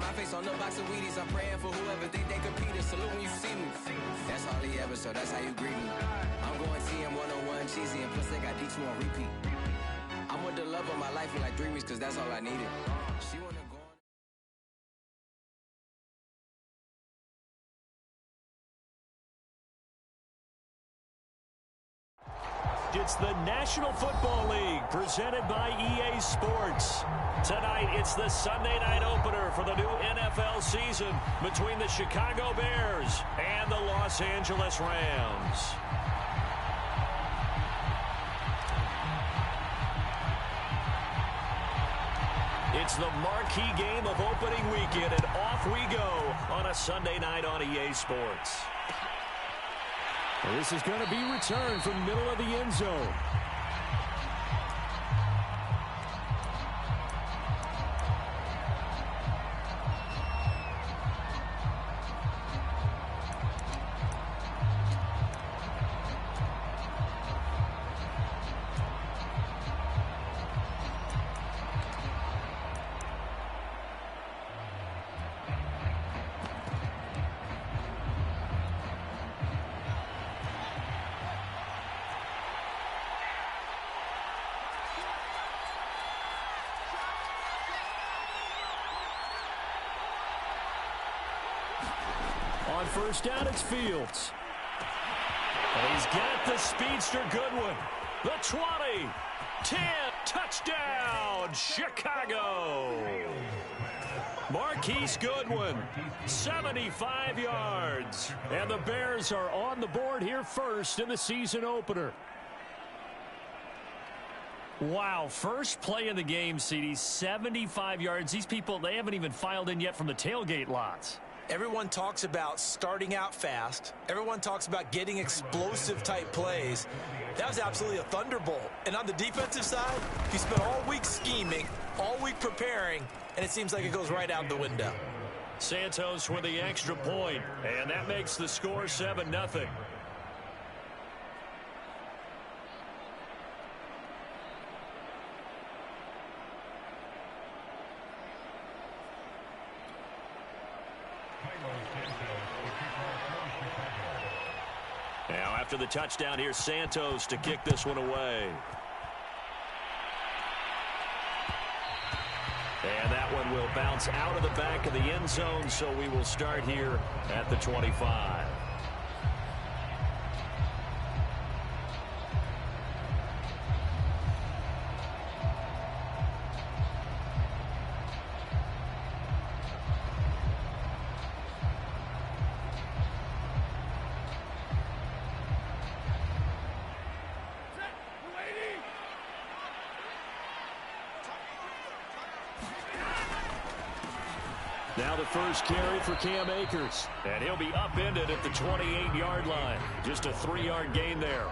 my face on the box of Wheaties. I'm praying for whoever think they compete. Salute when you see me. That's all he ever, so that's how you greet me. I'm going TM 101 cheesy, and plus they got D2 on repeat. I'm with the love of my life for like 3 weeks, cause that's all I needed. She wanna go on. It's the National Football League presented by EA Sports. Tonight, it's the Sunday night opener for the new NFL season between the Chicago Bears and the Los Angeles Rams. It's the marquee game of opening weekend, and off we go on a Sunday night on EA Sports. This is going to be returned from the middle of the end zone. On first down, it's Fields. And he's got the speedster Goodwin. The 20, 10, touchdown, Chicago. Marquise Goodwin, 75 yards. And the Bears are on the board here first in the season opener. Wow, first play of the game, CD, 75 yards. These people, they haven't even filed in yet from the tailgate lots. Everyone talks about starting out fast. Everyone talks about getting explosive-type plays. That was absolutely a thunderbolt. And on the defensive side, he spent all week scheming, all week preparing, and it seems like it goes right out the window. Santos with the extra point, and that makes the score 7-0. Now after the touchdown, here's Santos to kick this one away. And that one will bounce out of the back of the end zone, so we will start here at the 25. Now the first carry for Cam Akers. And he'll be upended at the 28-yard line. Just a 3-yard gain there.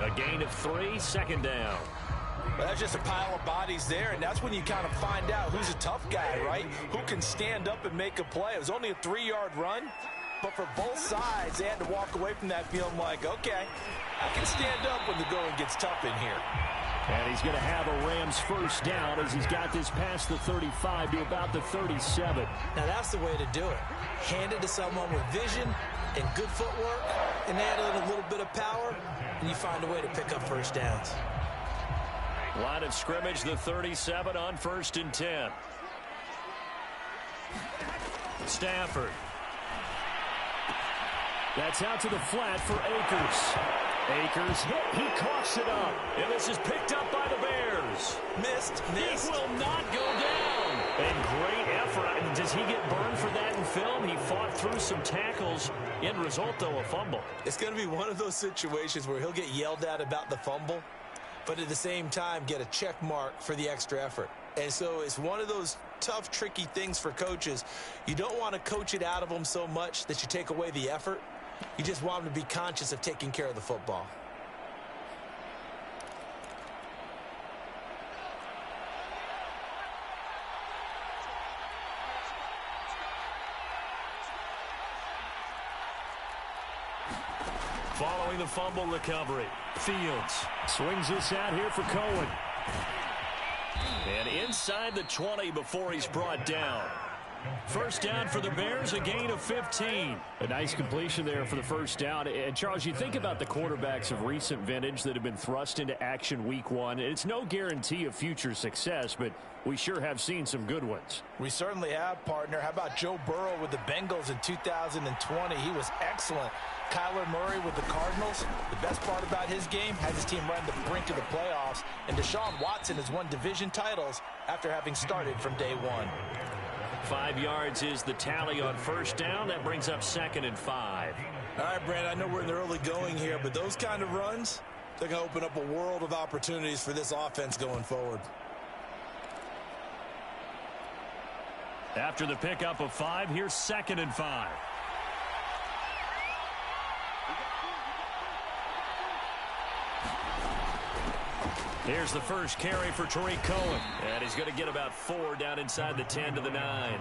A gain of 3, second down. Well, that's just a pile of bodies there, and that's when you kind of find out who's a tough guy, right? Who can stand up and make a play. It was only a 3-yard run, but for both sides, they had to walk away from that feeling like, okay, I can stand up when the going gets tough in here. And he's going to have a Rams first down as he's got this past the 35 to about the 37. Now that's the way to do it. Hand it to someone with vision and good footwork, and add in a little bit of power, and you find a way to pick up first downs. Line of scrimmage, the 37 on 1st and 10. Stafford. That's out to the flat for Akers. Akers hit. He coughs it up. And this is picked up by the Bears. Missed. He will not go down. And great effort. And does he get burned for that in film? He fought through some tackles. End result, though, a fumble. It's going to be one of those situations where he'll get yelled at about the fumble, but at the same time get a check mark for the extra effort. And so it's one of those tough, tricky things for coaches. You don't want to coach it out of them so much that you take away the effort. You just want them to be conscious of taking care of the football. Following the fumble recovery, Fields swings this out here for Cohen. And inside the 20 before he's brought down. First down for the Bears, a gain of 15. A nice completion there for the first down. And, Charles, you think about the quarterbacks of recent vintage that have been thrust into action week one. It's no guarantee of future success, but we sure have seen some good ones. We certainly have, partner. How about Joe Burrow with the Bengals in 2020? He was excellent. Kyler Murray with the Cardinals. The best part about his game, had his team run the brink of the playoffs. And Deshaun Watson has won division titles after having started from day one. 5 yards is the tally on first down. That brings up 2nd and 5. All right, Brand, I know we're in the early going here, but those kind of runs, they're going to open up a world of opportunities for this offense going forward. After the pickup of 5, here's 2nd and 5. Here's the first carry for Tariq Cohen. And he's going to get about 4 down inside the 10 to the 9.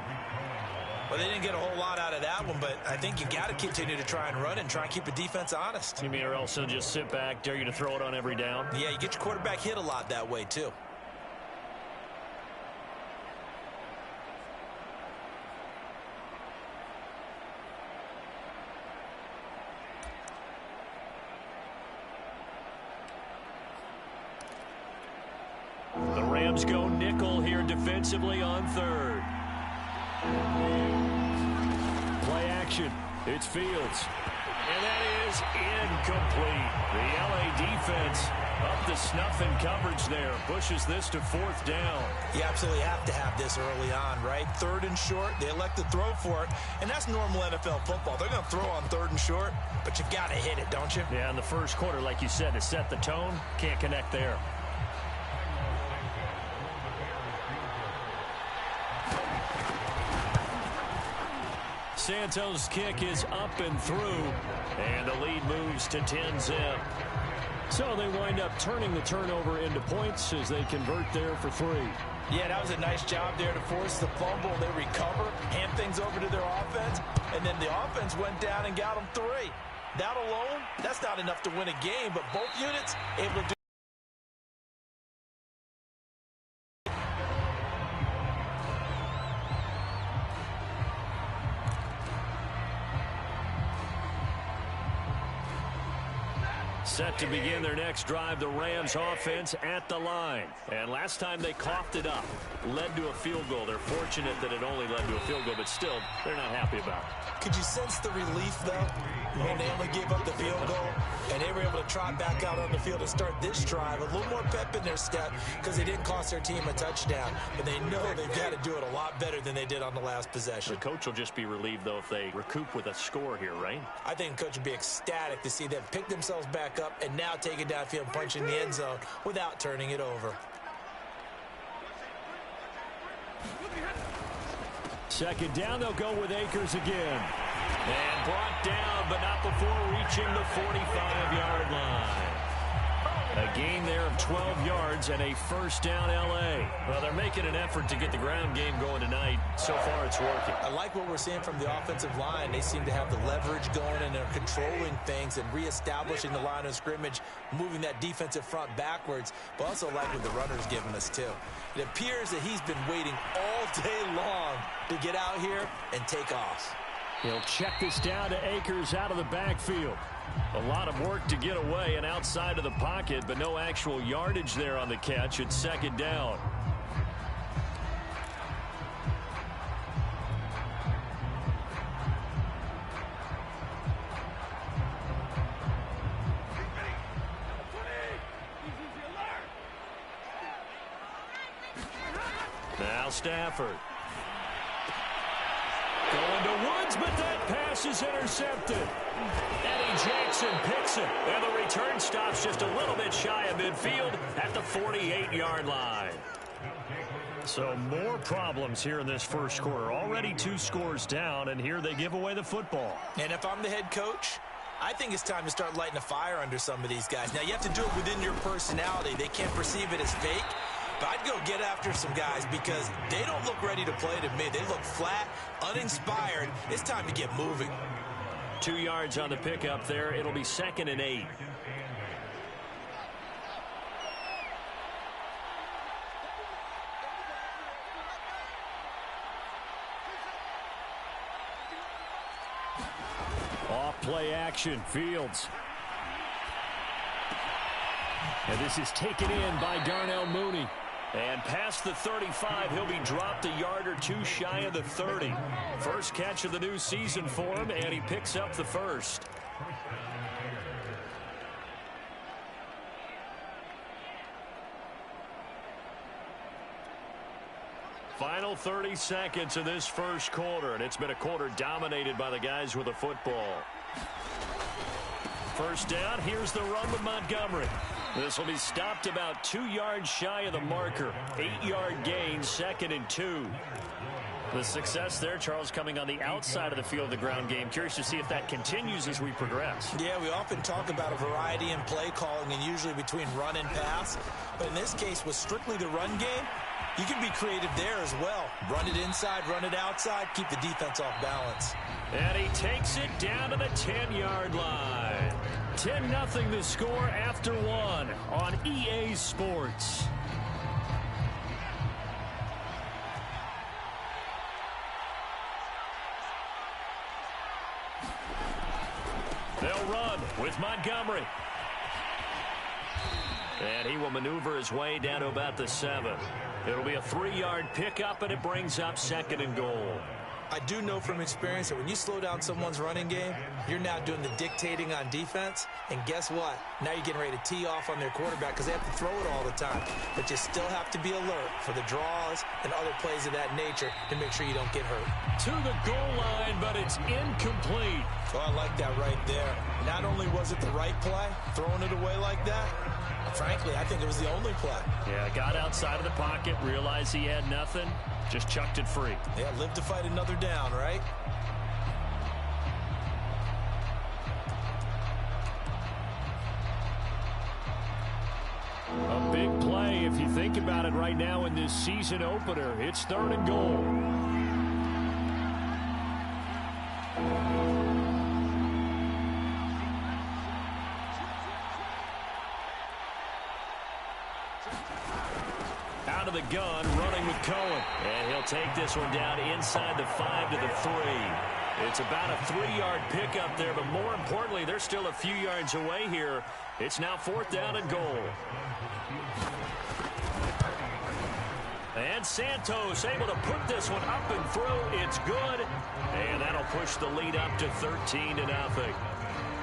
Well, they didn't get a whole lot out of that one, but I think you got to continue to try and run and try and keep the defense honest. You mean or else they'll just sit back, dare you to throw it on every down? Yeah, you get your quarterback hit a lot that way, too. The Rams go nickel here defensively on 3rd. Play action. It's Fields. And that is incomplete. The LA defense up to snuff in coverage there. Pushes this to 4th down. You absolutely have to have this early on, right? 3rd and short, they elect to throw for it, and that's normal NFL football. They're going to throw on 3rd and short, but you got to hit it, don't you? Yeah, in the first quarter, like you said, to set the tone, can't connect there. Santos' kick is up and through, and the lead moves to 10-zip. So they wind up turning the turnover into points as they convert there for 3. Yeah, that was a nice job there to force the fumble. They recover, hand things over to their offense, and then the offense went down and got them 3. That alone, that's not enough to win a game, but both units able to do. Set to begin their next drive, the Rams offense at the line. And last time they coughed it up, led to a field goal. They're fortunate that it only led to a field goal, but still, they're not happy about it. Could you sense the relief, though, when they only gave up the field goal, and they were able to trot back out on the field and start this drive? A little more pep in their step because they didn't cost their team a touchdown, but they know they've got to do it a lot better than they did on the last possession. The coach will just be relieved, though, if they recoup with a score here, right? I think the coach would be ecstatic to see them pick themselves back up and now take it downfield and punch in the end zone without turning it over. 2nd down, they'll go with Akers again. And brought down, but not before reaching the 45-yard line. A gain there of 12 yards and a first down L.A. Well, they're making an effort to get the ground game going tonight. So far, it's working. I like what we're seeing from the offensive line. They seem to have the leverage going, and they're controlling things and reestablishing the line of scrimmage, moving that defensive front backwards, but also like what the runner's giving us, too. It appears that he's been waiting all day long to get out here and take off. He'll check this down to Akers out of the backfield. A lot of work to get away and outside of the pocket, but no actual yardage there on the catch. It's 2nd down. Now Stafford. Going to Woods, but that pass is intercepted. Eddie Jackson picks it, and the return stops just a little bit shy of midfield at the 48-yard line. So more problems here in this first quarter. Already 2 scores down, and here they give away the football. And if I'm the head coach, I think it's time to start lighting a fire under some of these guys. Now, you have to do it within your personality. They can't perceive it as fake. But I'd go get after some guys because they don't look ready to play to me. They look flat, uninspired. It's time to get moving. 2 yards on the pickup there. It'll be 2nd and 8. Play action. Fields. And this is taken in by Darnell Mooney. And past the 35, he'll be dropped a yard or two shy of the 30. First catch of the new season for him, and he picks up the first. Final 30 seconds of this first quarter, and it's been a quarter dominated by the guys with the football. First down, here's the run with Montgomery. This will be stopped about 2 yards shy of the marker. 8-yard gain, 2nd and 2. The success there, Charles, coming on the outside of the field of the ground game. Curious to see if that continues as we progress. Yeah, we often talk about a variety in play calling and usually between run and pass. But in this case, with strictly the run game, you can be creative there as well. Run it inside, run it outside, keep the defense off balance. And he takes it down to the 10-yard line. 10-0 the score after one on EA Sports. They'll run with Montgomery. And he will maneuver his way down to about the 7. It'll be a 3-yard pickup, and it brings up 2nd and goal. I do know from experience that when you slow down someone's running game, you're now doing the dictating on defense. And guess what? Now you're getting ready to tee off on their quarterback because they have to throw it all the time. But you still have to be alert for the draws and other plays of that nature to make sure you don't get hurt. To the goal line, but it's incomplete. Oh, I like that right there. Not only was it the right play, throwing it away like that, frankly, I think it was the only play. Yeah, got outside of the pocket, realized he had nothing, just chucked it free. Yeah, live to fight another down, right? A big play if you think about it right now in this season opener. It's 3rd and goal. Out of the gun, running with Cohen. And he'll take this one down inside the 5 to the 3. It's about a 3-yard pickup there, but more importantly, they're still a few yards away here. It's now 4th down and goal. And Santos able to put this one up and through. It's good. And that'll push the lead up to 13-0.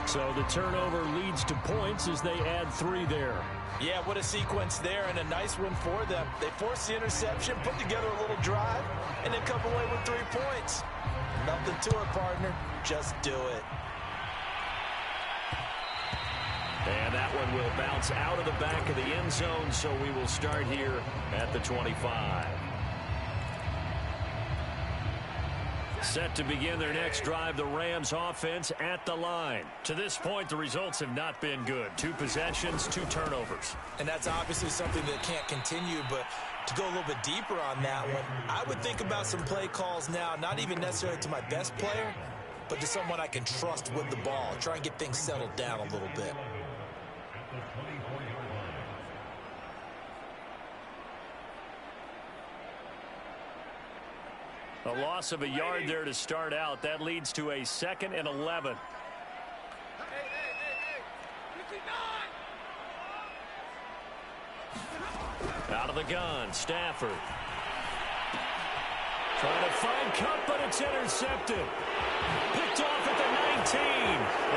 So the turnover leads to points as they add 3 there. Yeah, what a sequence there, and a nice one for them. They forced the interception, put together a little drive, and then come away with 3 points. Nothing to it, partner. Just do it. And that one will bounce out of the back of the end zone, so we will start here at the 25. Set to begin their next drive, the Rams offense at the line. To this point, the results have not been good. 2 possessions, 2 turnovers. And that's obviously something that can't continue, but to go a little bit deeper on that one, I would think about some play calls now, not even necessarily to my best player, but to someone I can trust with the ball. Try and get things settled down a little bit. A loss of a yard there to start out. That leads to a 2nd and 11. Out of the gun, Stafford. Trying to find Cup, but it's intercepted. Picked off at the 19.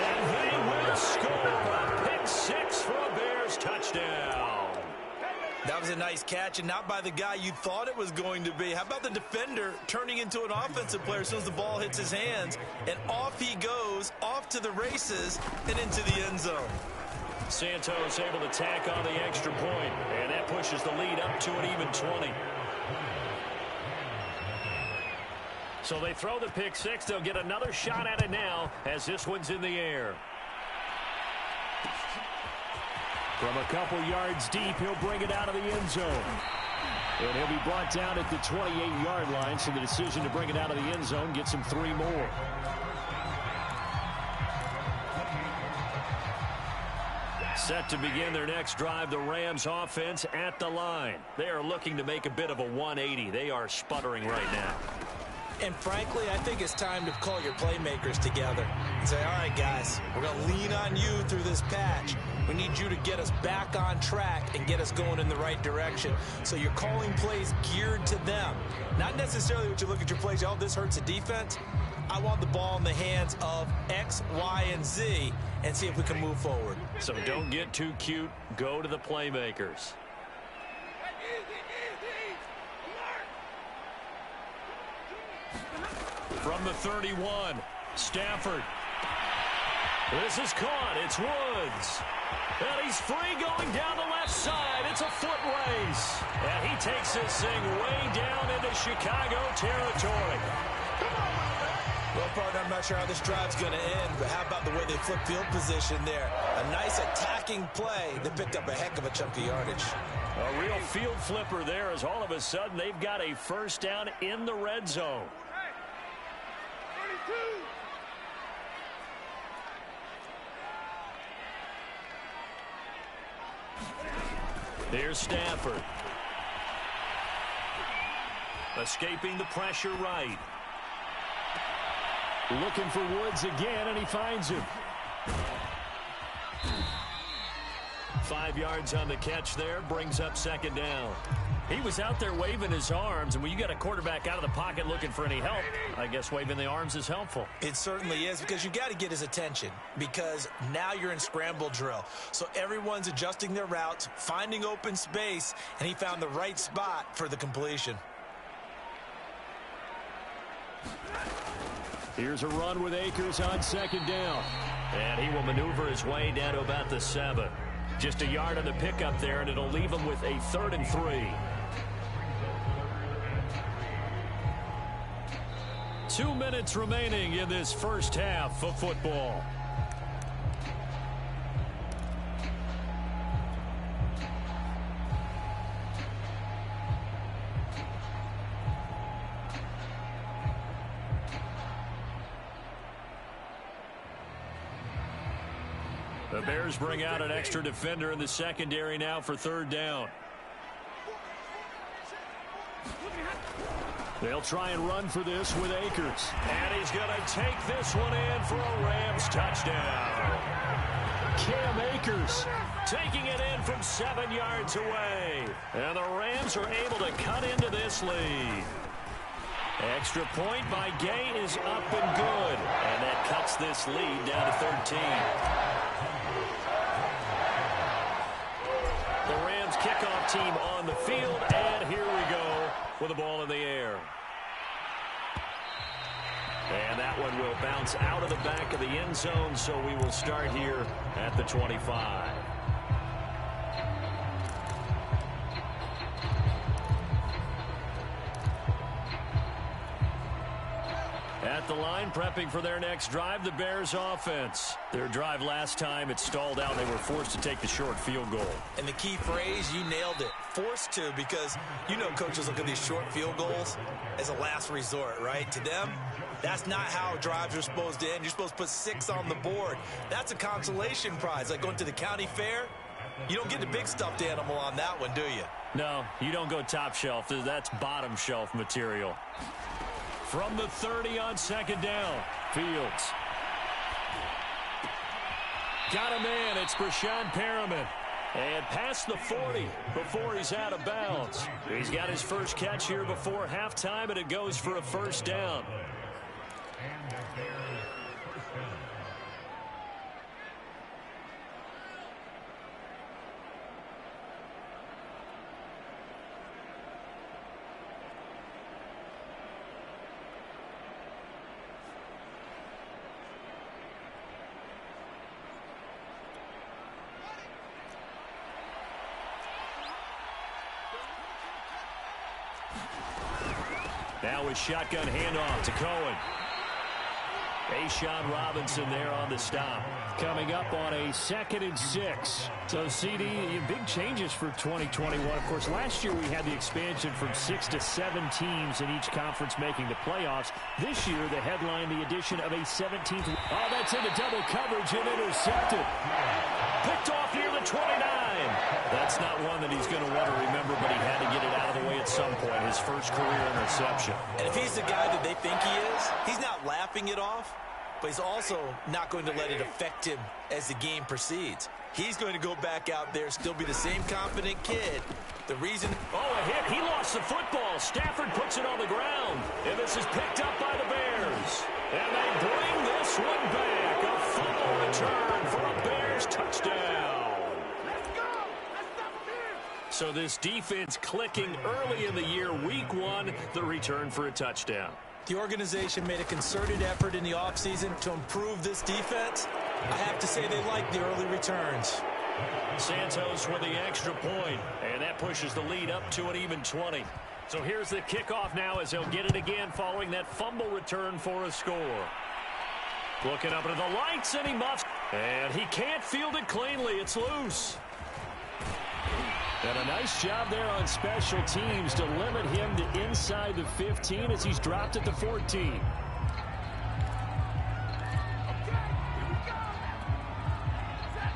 And they will score a pick 6 for a Bears touchdown. That was a nice catch, and not by the guy you thought it was going to be. How about the defender turning into an offensive player as soon as the ball hits his hands, and off he goes, off to the races, and into the end zone. Santos able to tack on the extra point, and that pushes the lead up to an even 20. So they throw the pick 6. They'll get another shot at it now as this one's in the air. From a couple yards deep, he'll bring it out of the end zone. And he'll be brought down at the 28-yard line, so the decision to bring it out of the end zone gets him 3 more. Set to begin their next drive, the Rams offense at the line. They are looking to make a bit of a 180. They are sputtering right now. And frankly, I think it's time to call your playmakers together and say, all right, guys, we're going to lean on you through this patch. We need you to get us back on track and get us going in the right direction. So you're calling plays geared to them. Not necessarily what you look at your plays, oh, this hurts the defense. I want the ball in the hands of X, Y, and Z and see if we can move forward. So don't get too cute. Go to the playmakers. From the 31, Stafford. This is caught. It's Woods. And he's free going down the left side. It's a foot race. And he takes this thing way down into Chicago territory. Well, partner, I'm not sure how this drive's going to end, but how about the way they flip field position there? A nice attacking play that picked up a heck of a chunk of yardage. A real field flipper there, as all of a sudden they've got a first down in the red zone. Here's Stafford. Escaping the pressure right. Looking for Woods again, and he finds him. 5 yards on the catch there, brings up second down. He was out there waving his arms, and when you got a quarterback out of the pocket looking for any help, I guess waving the arms is helpful. It certainly is, because you got to get his attention, because now you're in scramble drill. So everyone's adjusting their routes, finding open space, and he found the right spot for the completion. Here's a run with Akers on second down. And he will maneuver his way down to about the 7. Just a yard on the pickup there, and it'll leave him with a 3rd and 3. 2 minutes remaining in this first half of football. The Bears bring out an extra defender in the secondary now for 3rd down. They'll try and run for this with Akers. And he's going to take this one in for a Rams touchdown. Cam Akers taking it in from 7 yards away. And the Rams are able to cut into this lead. Extra point by Gay is up and good. And that cuts this lead down to 13. The Rams kickoff team on the field. And here we go with the ball in the air. And that one will bounce out of the back of the end zone, so we will start here at the 25. At the line, prepping for their next drive, the Bears offense. Their drive last time, it stalled out. They were forced to take the short field goal. And the key phrase, you nailed it, forced to, because you know coaches look at these short field goals as a last resort, right? To them, that's not how drives are supposed to end. You're supposed to put 6 on the board. That's a consolation prize, like going to the county fair. You don't get the big stuffed animal on that one, do you? No, you don't go top shelf. That's bottom shelf material. From the 30 on second down, Fields. Got a man, it's Brashad Perriman. And past the 40 before he's out of bounds. He's got his first catch here before halftime, and it goes for a first down. Now a shotgun handoff to Cohen. A'Shawn Robinson there on the stop. Coming up on a 2nd and 6. So, CD, big changes for 2021. Of course, last year we had the expansion from 6 to 7 teams in each conference making the playoffs. This year, the headline, the addition of a 17th. Oh, that's into double coverage and intercepted. Picked off near the 29. That's not one that he's going to want to remember, but he had to get it out of the way at some point, his first career interception. And if he's the guy that they think he is, he's not laughing it off, but he's also not going to let it affect him as the game proceeds. He's going to go back out there, still be the same confident kid. The reason... Oh, a hit. He lost the football. Stafford puts it on the ground. And this is picked up by the Bears. And they bring this one back. A fumble return for a Bears touchdown. Let's go. Let's stop him here. So this defense clicking early in the year. Week 1, the return for a touchdown. The organization made a concerted effort in the offseason to improve this defense. I have to say they like the early returns. Santos with the extra point, and that pushes the lead up to an even 20. So here's the kickoff now as he'll get it again following that fumble return for a score. Looking up into the lights, and he muffs. And he can't field it cleanly. It's loose. And a nice job there on special teams to limit him to inside the 15 as he's dropped at the 14.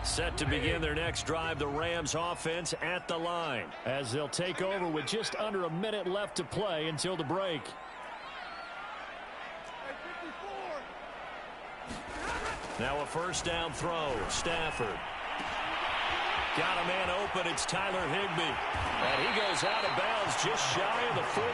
Set to begin their next drive, the Rams offense at the line. As they'll take over with just under a minute left to play until the break. Now a first down throw. Stafford. Got a man open. It's Tyler Higbee. And he goes out of bounds just shy of the 45.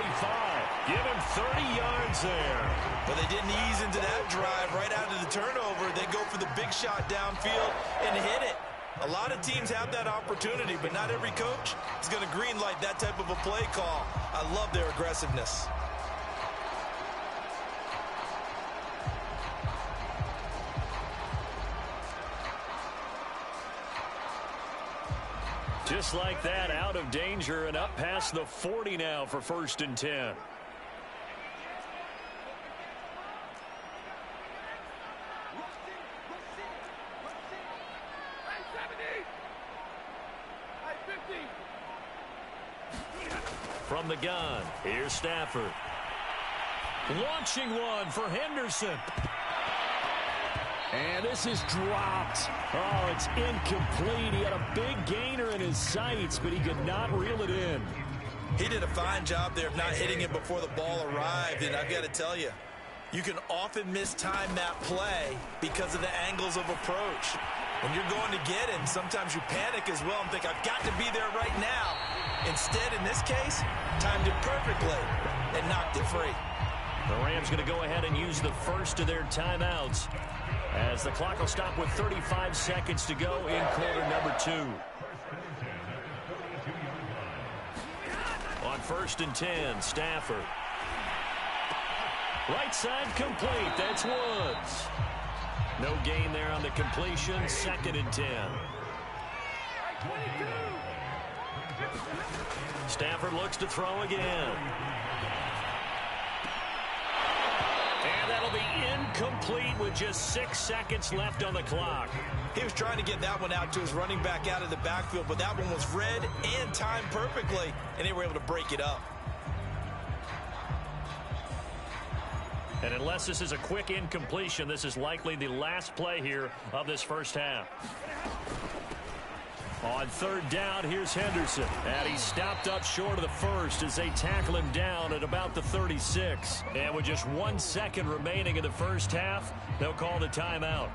Give him 30 yards there. But they didn't ease into that drive right out of the turnover. They go for the big shot downfield and hit it. A lot of teams have that opportunity, but not every coach is going to green light that type of a play call. I love their aggressiveness. Just like that, out of danger and up past the 40 now for 1st and 10. From the gun, here's Stafford. Launching one for Henderson. And this is dropped. Oh, it's incomplete. He had a big gainer in his sights, but he could not reel it in. He did a fine job there of not hitting it before the ball arrived, and I've got to tell you, you can often mistime that play because of the angles of approach. When you're going to get it, and sometimes you panic as well and think, I've got to be there right now. Instead, in this case, timed it perfectly and knocked it free. The Rams going to go ahead and use the first of their timeouts as the clock will stop with 35 seconds to go in quarter number 2. On 1st and 10, Stafford. Right side complete. That's Woods. No gain there on the completion. 2nd and 10. Stafford looks to throw again. And that'll be incomplete with just 6 seconds left on the clock. He was trying to get that one out to his running back out of the backfield, but that one was read and timed perfectly, and they were able to break it up. And unless this is a quick incompletion, this is likely the last play here of this first half. On 3rd down, here's Henderson. And he stopped up short of the first as they tackle him down at about the 36. And with just 1 second remaining in the first half, they'll call the timeout.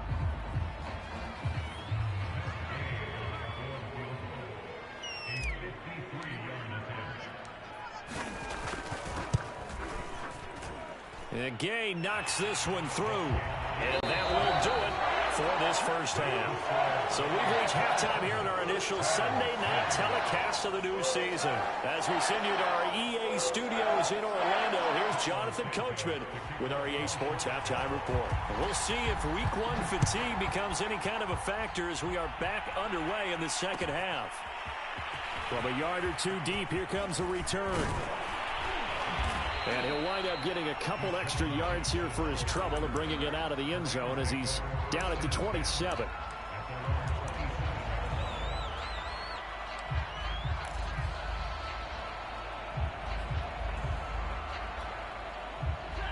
And Gay knocks this one through. And that will do it for this first half. So we've reached halftime here in our initial Sunday night telecast of the new season. As we send you to our EA studios in Orlando, here's Jonathan Coachman with our EA Sports Halftime Report. We'll see if Week 1 fatigue becomes any kind of a factor as we are back underway in the second half. From a yard or two deep, here comes a return. And he'll wind up getting a couple extra yards here for his trouble and bringing it out of the end zone as he's down at the 27.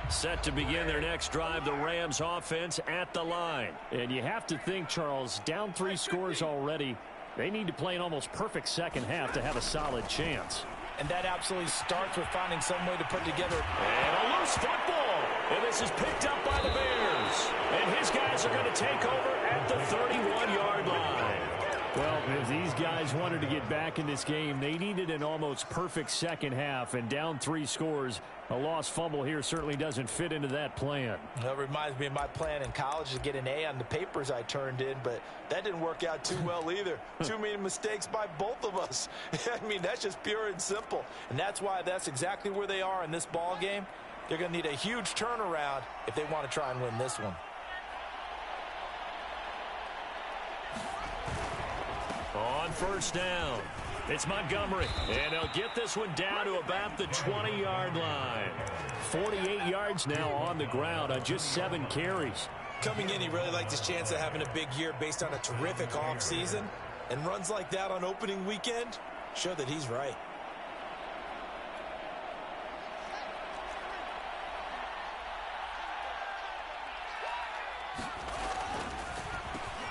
Set to begin their next drive, the Rams offense at the line. And you have to think, Charles, down 3 scores already. They need to play an almost perfect second half to have a solid chance. And that absolutely starts with finding some way to put together. And a loose football. And this is picked up by the Bears. And his guys are going to take over at the 31-yard line. Well, if these guys wanted to get back in this game, they needed an almost perfect second half. And down 3 scores, a lost fumble here certainly doesn't fit into that plan. That reminds me of my plan in college to get an A on the papers I turned in, but that didn't work out too well either. Too many mistakes by both of us. I mean, that's just pure and simple. And that's why that's exactly where they are in this ball game. They're going to need a huge turnaround if they want to try and win this one. On first down, it's Montgomery. And they'll get this one down to about the 20-yard line. 48 yards now on the ground on just 7 carries. Coming in, he really liked his chance of having a big year based on a terrific offseason. And runs like that on opening weekend show that he's right.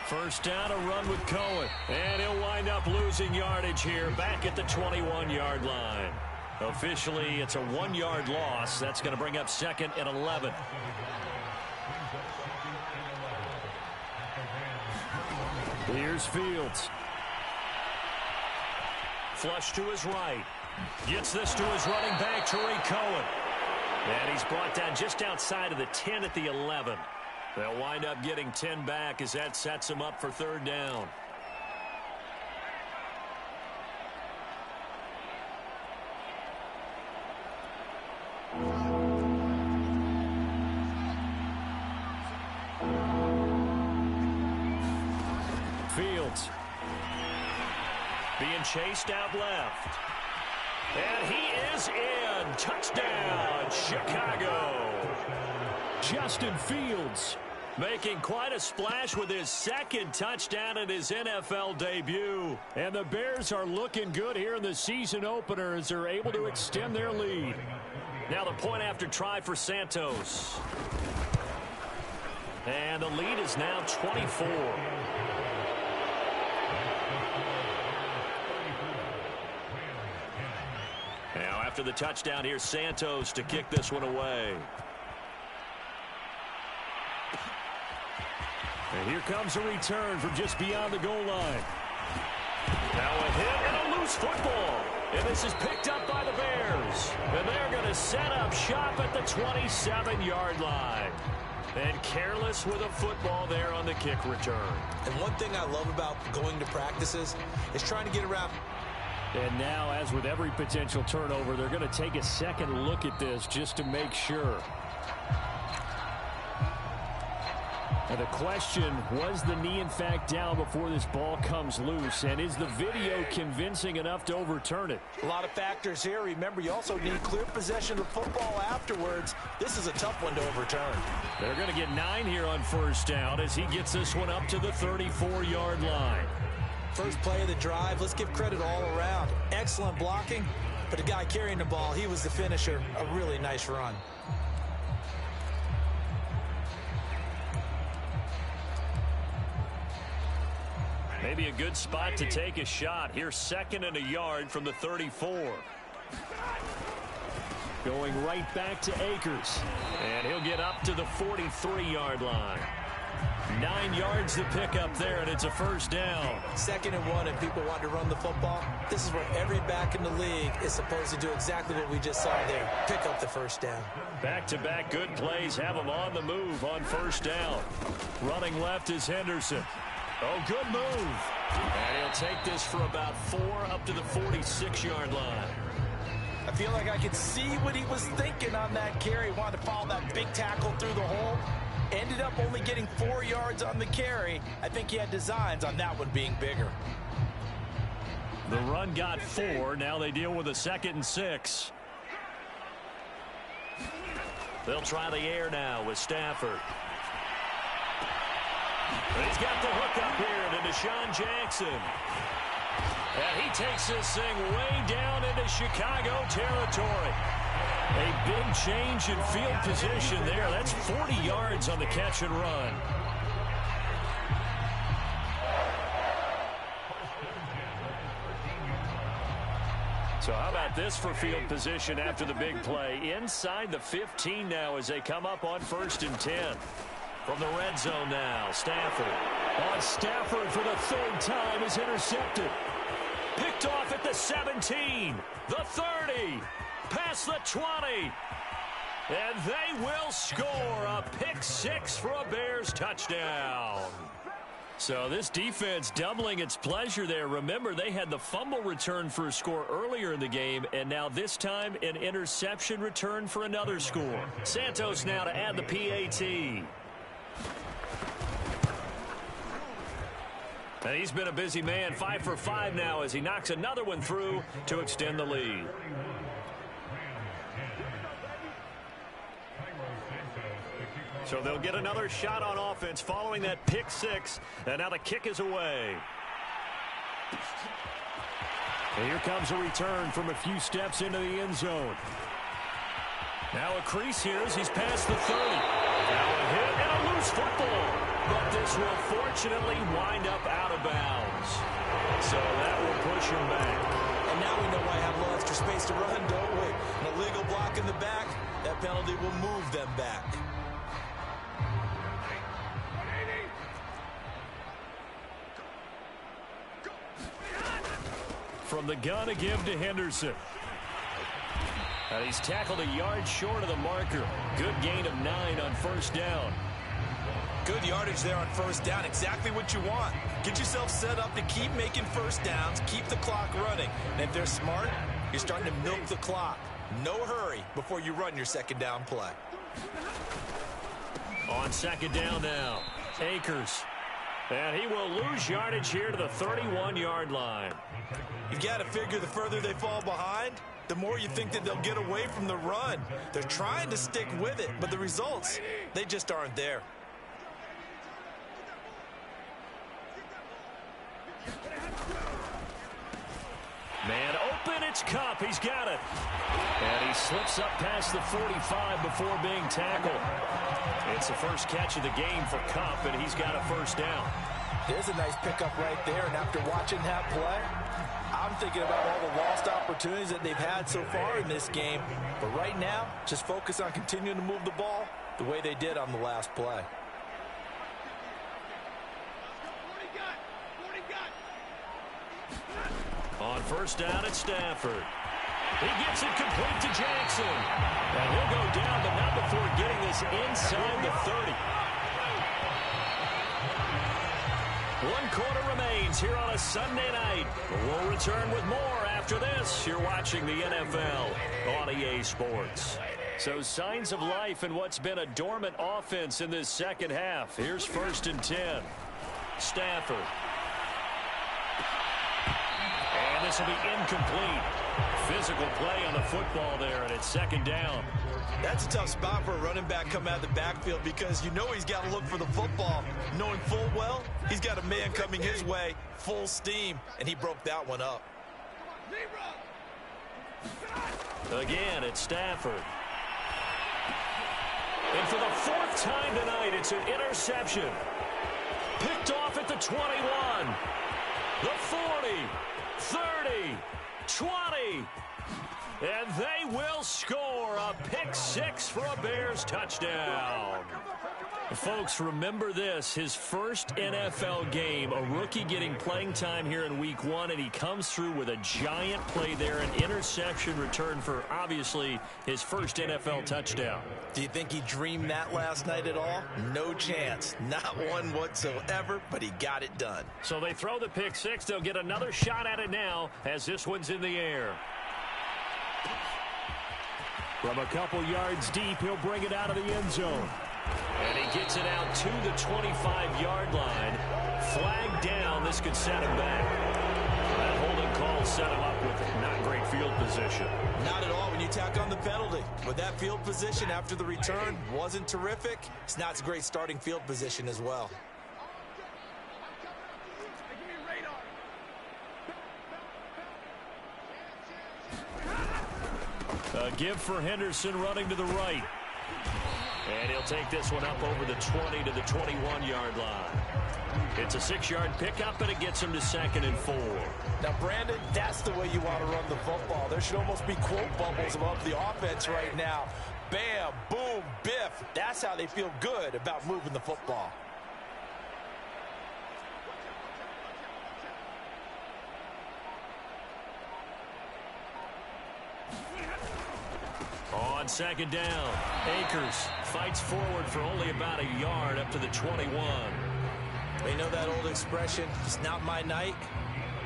First down, a run with Cohen. And he'll wind up losing yardage here back at the 21-yard line. Officially, it's a 1-yard loss. That's going to bring up 2nd and 11. Here's Fields. Flush to his right. Gets this to his running back, Tariq Cohen. And he's brought down just outside of the 10 at the 11. They'll wind up getting 10 back as that sets them up for 3rd down. Fields. Being chased out left. And he is in. Touchdown, Chicago. Justin Fields making quite a splash with his 2nd touchdown in his NFL debut. And the Bears are looking good here in the season opener as they're able to extend their lead. Now the point after try for Santos. And the lead is now 24. Now after the touchdown, here's Santos to kick this one away. And here comes a return from just beyond the goal line. Now a hit and a loose football. And this is picked up by the Bears. And they're going to set up shop at the 27-yard line. And careless with a football there on the kick return. And one thing I love about going to practices is trying to get around. And now, as with every potential turnover, they're going to take a second look at this just to make sure. And the question, was the knee in fact down before this ball comes loose? And is the video convincing enough to overturn it? A lot of factors here. Remember, you also need clear possession of football afterwards. This is a tough one to overturn. They're going to get 9 here on first down as he gets this one up to the 34-yard line. First play of the drive. Let's give credit all around. Excellent blocking. But the guy carrying the ball, he was the finisher. A really nice run. Maybe a good spot to take a shot. Here's 2nd and a yard from the 34. Going right back to Akers. And he'll get up to the 43-yard line. 9 yards to pick up there, and it's a first down. 2nd and 1, and people want to run the football. This is where every back in the league is supposed to do exactly what we just saw there. Pick up the first down. Back-to-back good plays have him on the move on first down. Running left is Henderson. Oh, good move. And he'll take this for about 4 up to the 46-yard line. I feel like I could see what he was thinking on that carry. Wanted to follow that big tackle through the hole. Ended up only getting 4 yards on the carry. I think he had designs on that one being bigger. The run got 4. Now they deal with a 2nd and 6. They'll try the air now with Stafford. And he's got the hook up here to Deshaun Jackson. And he takes this thing way down into Chicago territory. A big change in field position there. That's 40 yards on the catch and run. So how about this for field position after the big play? Inside the 15 now as they come up on 1st and 10. From the red zone now, Stafford. On Stafford for the 3rd time is intercepted. Picked off at the 17, the 30, past the 20. And they will score a pick 6 for a Bears touchdown. So this defense doubling its pleasure there. Remember, they had the fumble return for a score earlier in the game, and now this time an interception return for another score. Santos now to add the PAT. And he's been a busy man, 5 for 5 now as he knocks another one through to extend the lead. So they'll get another shot on offense following that pick 6. And now the kick is away. And here comes a return from a few steps into the end zone. Now a crease here as he's past the 30. Now a hit and a loose football. But this will fortunately wind up out of bounds. So that will push him back. And now we know why I have a little extra space to run, don't we? An illegal block in the back, that penalty will move them back. From the gun to give to Henderson. And he's tackled a yard short of the marker. Good gain of 9 on 1st down. Good yardage there on 1st down. Exactly what you want. Get yourself set up to keep making 1st downs, keep the clock running. And if they're smart, you're starting to milk the clock. No hurry before you run your 2nd down play. On 2nd down now, Akers. And he will lose yardage here to the 31-yard line. You've got to figure the further they fall behind, the more you think that they'll get away from the run. They're trying to stick with it, but the results, they just aren't there. Man open, it's Kupp. He's got it. And he slips up past the 45 before being tackled. It's the first catch of the game for Kupp, and he's got a 1st down. There's a nice pickup right there, and after watching that play, I'm thinking about all the lost opportunities that they've had so far in this game. But right now, just focus on continuing to move the ball the way they did on the last play. On 1st down, it's Stafford. He gets it complete to Jackson. And he'll go down, but not before getting this inside the 30. 1 quarter remains here on a Sunday night. We'll return with more after this. You're watching the NFL on EA Sports. So signs of life in what's been a dormant offense in this 2nd half. Here's 1st and 10. Stafford. And this will be incomplete. Physical play on the football there, and it's 2nd down. That's a tough spot for a running back coming out of the backfield because you know he's got to look for the football. Knowing full well, he's got a man coming his way, full steam, and he broke that one up. Again, it's Stafford. And for the 4th time tonight, it's an interception. Picked off at the 21, the 40, 30, 20. And they will score a pick 6 for a Bears touchdown. Folks, remember this, his first NFL game, a rookie getting playing time here in week 1, and he comes through with a giant play there, an interception return for, obviously, his first NFL touchdown. Do you think he dreamed that last night at all? No chance. Not one whatsoever, but he got it done. So they throw the pick 6. They'll get another shot at it now as this one's in the air. From a couple yards deep, he'll bring it out of the end zone. And he gets it out to the 25-yard line. Flag down. This could set him back. That holding call set him up with not great field position. Not at all when you tack on the penalty. But that field position after the return wasn't terrific. It's not a great starting field position as well. A give for Henderson running to the right. And he'll take this one up over the 20 to the 21-yard line. It's a 6-yard pickup, and it gets him to 2nd and 4. Now, Brandon, that's the way you want to run the football. There should almost be quote bubbles above the offense right now. Bam, boom, biff. That's how they feel good about moving the football. On 2nd down, Akers fights forward for only about a yard up to the 21. They know that old expression, it's not my night.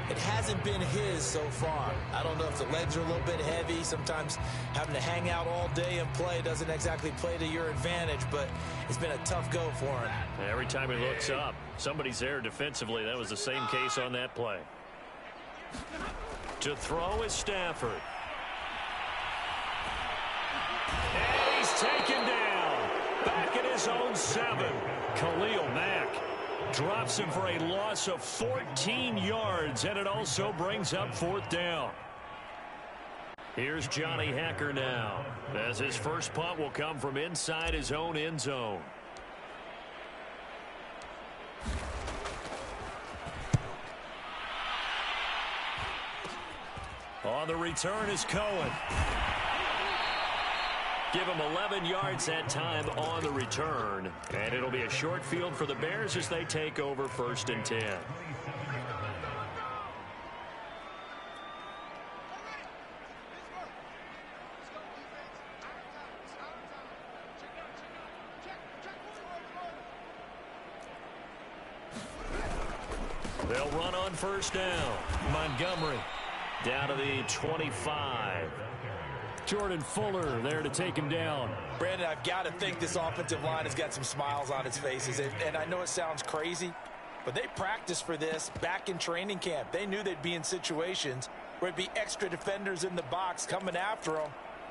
It hasn't been his so far. I don't know if the legs are a little bit heavy. Sometimes having to hang out all day and play doesn't exactly play to your advantage, but it's been a tough go for him. Every time he looks up, somebody's there defensively. That was the same case on that play. To throw is Stafford. And he's taken down. Back at his own 7. Khalil Mack drops him for a loss of 14 yards, and it also brings up 4th down. Here's Johnny Hacker now, as his first punt will come from inside his own end zone. On the return is Cohen. Give him 11 yards that time on the return. And it'll be a short field for the Bears as they take over 1st and 10. They'll run on 1st down. Montgomery down to the 25. Jordan Fuller there to take him down. Brandon, I've got to think this offensive line has got some smiles on its faces. And I know it sounds crazy, but they practiced for this back in training camp. They knew they'd be in situations where it'd be extra defenders in the box coming after them,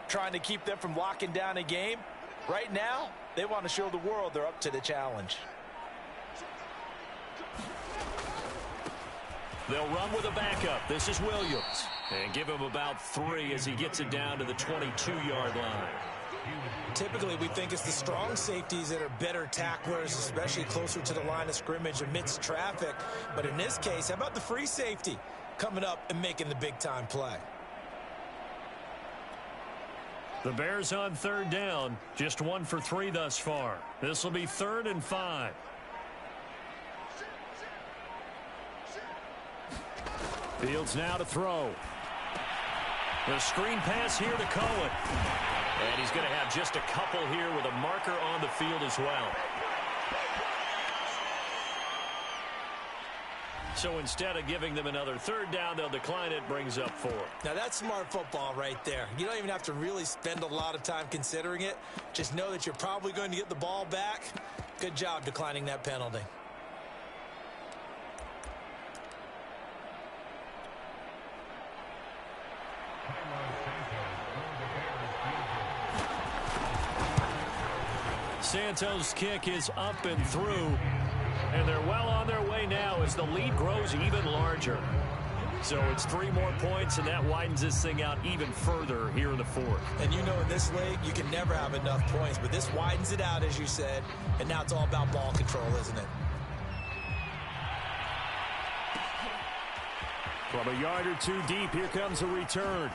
trying to keep them from locking down a game. Right now, they want to show the world they're up to the challenge. They'll run with a backup. This is Williams. And give him about 3 as he gets it down to the 22-yard line. Typically, we think it's the strong safeties that are better tacklers, especially closer to the line of scrimmage amidst traffic. But in this case, how about the free safety coming up and making the big-time play? The Bears on 3rd down. Just 1 for 3 thus far. This will be 3rd and 5. Fields now to throw. The screen pass here to Cohen. And he's going to have just a couple here with a marker on the field as well. So instead of giving them another 3rd down, they'll decline it, brings up 4. Now that's smart football right there. You don't even have to really spend a lot of time considering it. Just know that you're probably going to get the ball back. Good job declining that penalty. Santos' kick is up and through, and they're well on their way now as the lead grows even larger. So it's 3 more points, and that widens this thing out even further here in the 4th. And you know in this league, you can never have enough points, but this widens it out, as you said, and now it's all about ball control, isn't it? From a yard or 2 deep, here comes a return.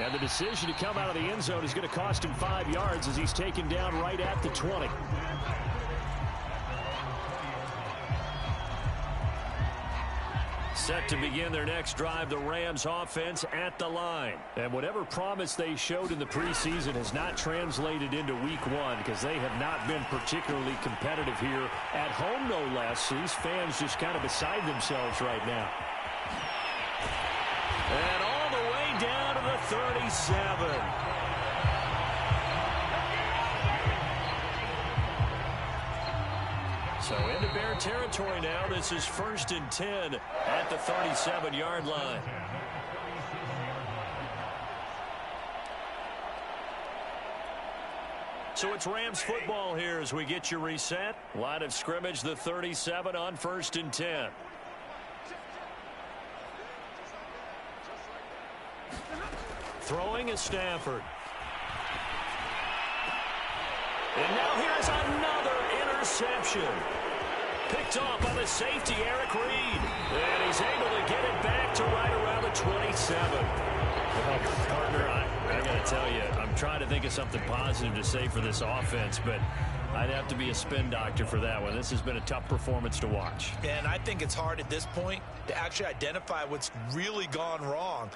And the decision to come out of the end zone is going to cost him 5 yards as he's taken down right at the 20. Set to begin their next drive, the Rams offense at the line. And whatever promise they showed in the preseason has not translated into week 1 because they have not been particularly competitive here at home, no less. So these fans just kind of beside themselves right now. And all the way down to the 37. So into Bear territory now. This is 1st and 10 at the 37-yard line. So it's Rams football here as we get you reset. Line of scrimmage, the 37 on 1st and 10. Throwing is Stafford. And now here's another interception. Picked off by the safety, Eric Reed. And he's able to get it back to right around the 27. Partner, I got to tell you, I'm trying to think of something positive to say for this offense, but I'd have to be a spin doctor for that one. This has been a tough performance to watch. And I think it's hard at this point to actually identify what's really gone wrong.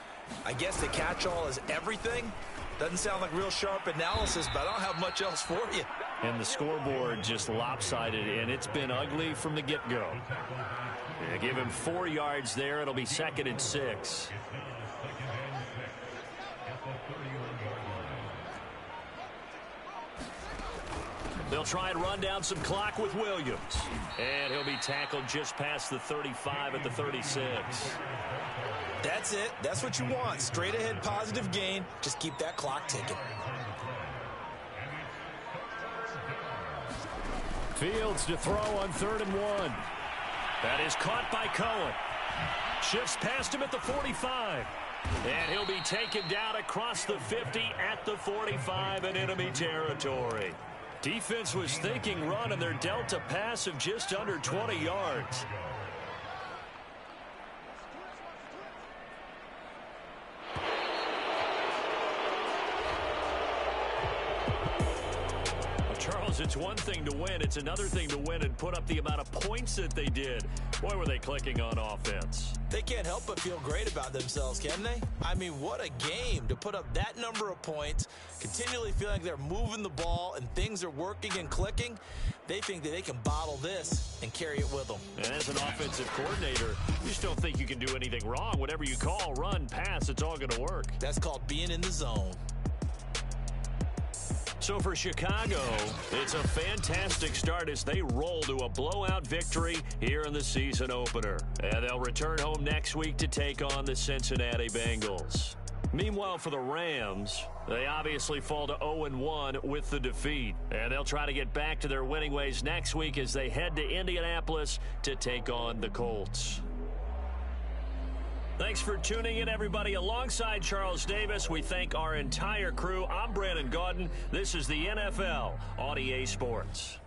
I guess the catch-all is everything. Doesn't sound like real sharp analysis, but I don't have much else for you. And the scoreboard just lopsided, and it's been ugly from the get-go. Yeah, give him 4 yards there. It'll be 2nd and 6. They'll try and run down some clock with Williams. And he'll be tackled just past the 35 at the 36. That's it. That's what you want. Straight ahead positive gain. Just keep that clock ticking. Fields to throw on 3rd and 1. That is caught by Cohen. Shifts past him at the 45. And he'll be taken down across the 50 at the 45 in enemy territory. Defense was thinking run, and they're dealt a pass of just under 20 yards. Charles, it's one thing to win. It's another thing to win and put up the amount of points that they did. Boy, were they clicking on offense. They can't help but feel great about themselves, can they? I mean, what a game to put up that number of points, continually feeling like they're moving the ball and things are working and clicking. They think that they can bottle this and carry it with them. And as an offensive coordinator, you just don't think you can do anything wrong. Whatever you call, run, pass, it's all going to work. That's called being in the zone. So for Chicago, it's a fantastic start as they roll to a blowout victory here in the season opener. And they'll return home next week to take on the Cincinnati Bengals. Meanwhile, for the Rams, they obviously fall to 0-1 with the defeat. And they'll try to get back to their winning ways next week as they head to Indianapolis to take on the Colts. Thanks for tuning in, everybody. Alongside Charles Davis, we thank our entire crew. I'm Brandon Gaudin. This is the NFL on EA Sports.